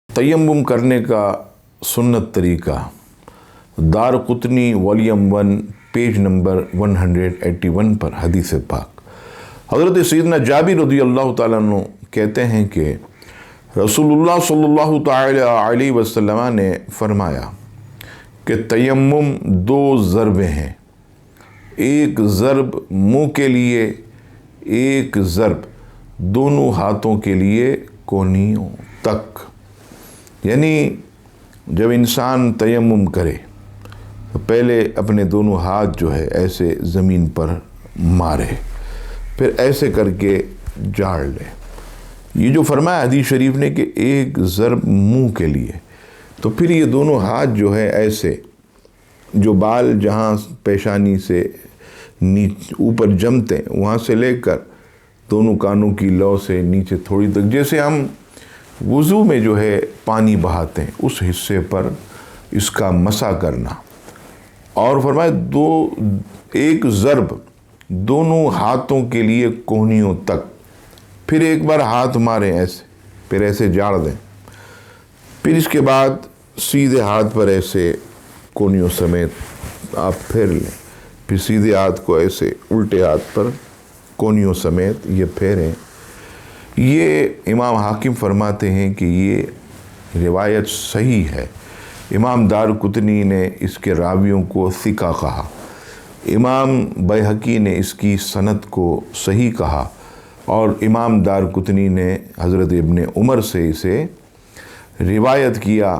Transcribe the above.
तयम्मुम करने का सुन्नत तरीका दारक़ुतनी वॉल्यूम 1 पेज नंबर 181 पर हदीस पाक। हज़रत सैयदना जाबिर रज़ियल्लाहु ताला अन्हु कहते हैं कि रसूलुल्लाह सल्लल्लाहु ताला अलैहि वसल्लम ने फरमाया कि तयम्मुम 2 ज़रबें हैं, एक ज़रब मुँह के लिए, एक ज़रब दोनों हाथों के लिए कोहनियों तक। यानी जब इंसान तयम्मुम करे तो पहले अपने दोनों हाथ जो है ऐसे ज़मीन पर मारे, फिर ऐसे करके झाड़ ले। ये जो फरमाया हदीस शरीफ ने कि एक ज़रब मुंह के लिए, तो फिर ये दोनों हाथ जो है ऐसे, जो बाल जहाँ पेशानी से नीचे ऊपर जमते हैं वहाँ से लेकर दोनों कानों की लौ से नीचे थोड़ी तक, जैसे हम वज़ू में जो है पानी बहाते हैं उस हिस्से पर इसका मसा करना। और फरमाया एक ज़रब दोनों हाथों के लिए कोहनियों तक, फिर एक बार हाथ मारें ऐसे, फिर ऐसे झाड़ दें, फिर इसके बाद सीधे हाथ पर ऐसे कोहनियों समेत आप फेर लें, फिर सीधे हाथ को ऐसे उल्टे हाथ पर कोहनियों समेत ये फेरें। ये इमाम हाकिम फरमाते हैं कि ये रिवायत सही है। इमाम दारक़ुतनी ने इसके रावियों को सिका कहा, इमाम बैहकी ने इसकी सनद को सही कहा, और इमाम दारक़ुतनी ने हज़रत इब्न उमर से इसे रिवायत किया